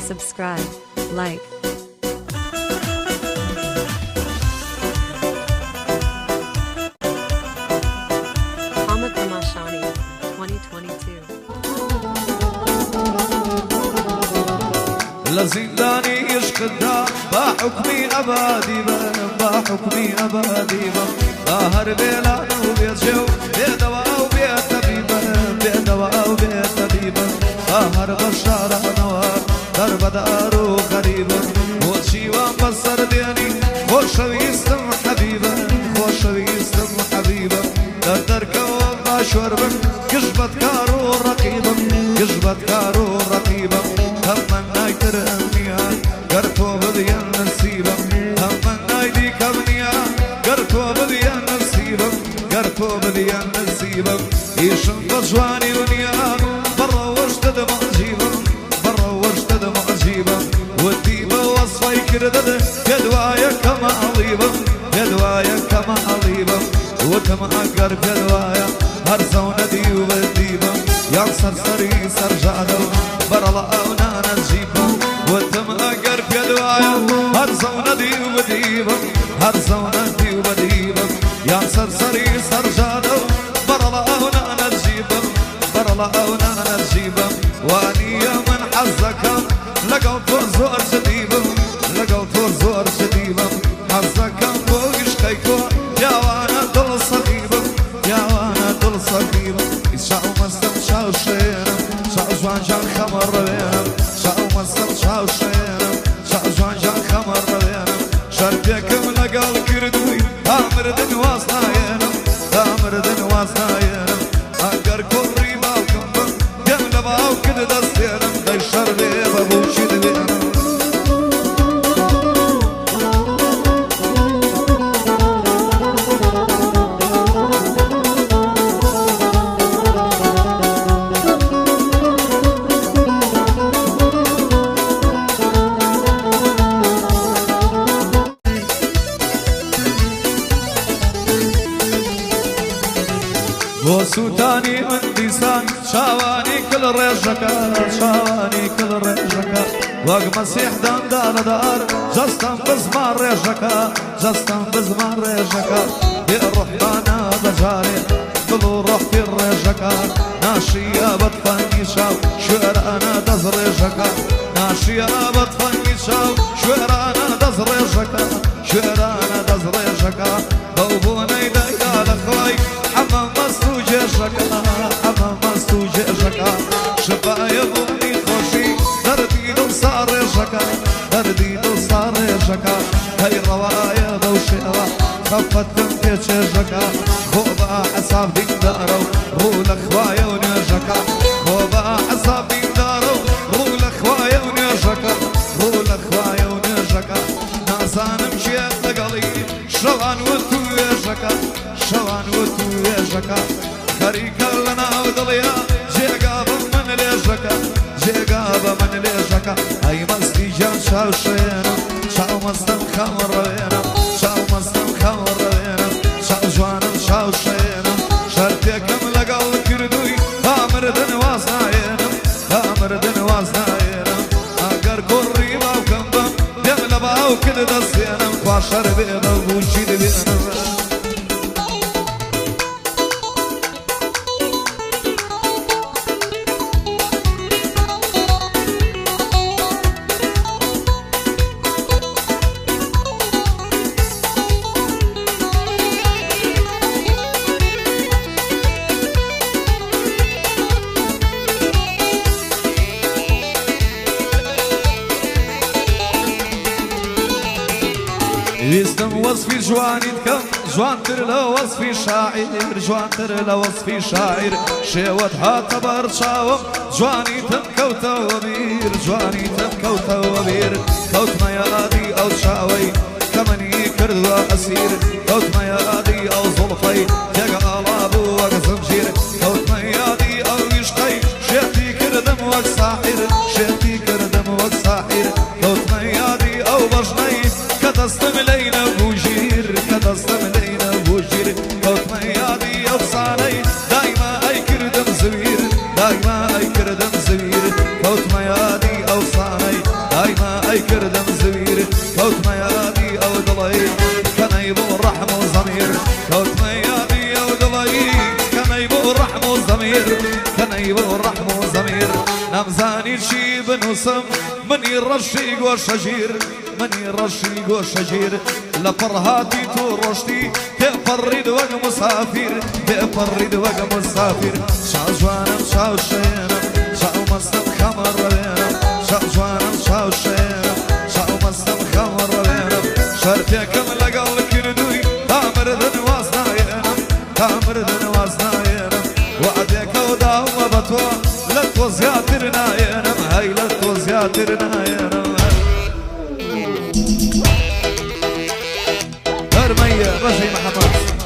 subscribe, like. Ahmed Ramashani, 2022. لزنداني يشقدها بحكمي أبادي بحكمي أبادي ظاهر بيلان وبيت جو بيت دواء وبيت طبيبة بيت دواء وبيت طبيبة ظاهر بشارة نوار درب دار وغريبة وشي ومبصر ديني خوش ويستم حبيبة خوش ويستم حبيبة درك ومباشور بك كشبت كارو رقيبة كشبت كارو رقيبة هم نايتر أمنيا قرتو بديا نسيبا هم نايدي كبنيا قرتو بديا نسيبا قرتو بديا نسيبا يشن بجواني ونيا برا وجدد معجيبا برا وجدد معجيبا والديبا وصفي كردد يدوايا كما عظيبا يدوايا كما عظيبا وكما أقرب يدوايا هرزونا ديوب الديبا يا سرسري سرجادو برا لأونا نجيبا وتم أقرب يدوايا هرزونا ديوب ديبا هرزونا ديوب ديبا يا سرسري سرجادو برا لأونا نجيبا برا لأونا نجيبا وانيا من حزك لقوا فرزور جديبا لقوا فرزور جديبا حزك فوقش كيكو يا وانا دل صديبا يا وانا دل صديبا شاو مستم شاو شينا شاو جوان جان خمر بينا شاو مستم شاو شينا شاو جوان جان خمر بينا شربيكم لقال كردوي تامر دن واسناينا تامر دن واسناينا اقر كوري باوكم بم دم لباو كد دستينا داي شربي بابوشي دبينا وسوتاني من ديسان شاواني كل ريجكا شاواني كل ريجكا وق مسيح دان دار دار جستن بزمان ريجكا جستن بزمان ريجكا يروح بانا بجاري كل روح في الريجكا ناشيا بطفني شاو شوير انا دز ريجكا ناشيا بطفني شاو شوير انا دز ريجكا شوير انا دز ريجكا بوبوني دايا لخواي حمام مستوجه شكا حمام مستوجه شكا شفايا بني خوشي دردي دو صار شكا دردي دو صار شكا هاي روايا بوشيرا خفت تنكيش شكا خوبا حساب دين دارو رول اخوايا ونشكا خوبا حساب دين دارو رول اخوايا ونشكا رول اخوايا ونشكا ناسان مشيت لقلي شوان وتو شكا شوان وتو شكا خريكا لنا ودليا جيقابا من ليشكا جيقابا من ليشكا اي مستي جان شاو شينا شاو مستم خمر بينا شاو مستم خمر بينا شاو جوانا شاو شينا شرطيكم لقال كردوي امر دن واسناينا امر دن واسناينا اقر كوري باو كمبا دم لباو كد دستينا خواشر بينا وشيد بينا ويستم وصفي جواني تكم جوان تر لوصفي شاعر جوان تر لوصفي شاعر شيوت هاتبر شاوم جواني تنكو توبير جواني تنكو توبير كوت ما يادي او شاوي كمني كرد واسير كوت ما يادي او ظلفي تقع لابو وقزمجير كوت ما يادي او يشقي شيتي كردم وقساحر شيتي كردم وقساحر كوت ما يادي او بجني كتستم لينا بوجير كتستم لينا بوجير كوت ما يادي او صاني دايما اي كردم زوير دايما اي كردم زوير كوت ما يادي او صاني هاي ما أي كردم زوير كوت ما يادي أو دلي كان يبو الرحم والضمير كوت ما يادي أو دلي كان يبو الرحم والضمير كان يبو الرحم والضمير نمزاني شي بنوسم من يرشيق والشجير من يرشيق والشجير لفرهاتي ترشتي تفرد وق مسافر تفرد وق مسافر شاو جوانم شاو شينم شاو مستم خمر بينم شاو جوانم شاو شينم شاو مستم خمر بينم شرتكم لقل كردوي تامردن واسناينم تامردن واسناينم وعدك وداوم بطوى لتو زياترنا ينم هاي لتو زياترنا ينم رمية رجي محمد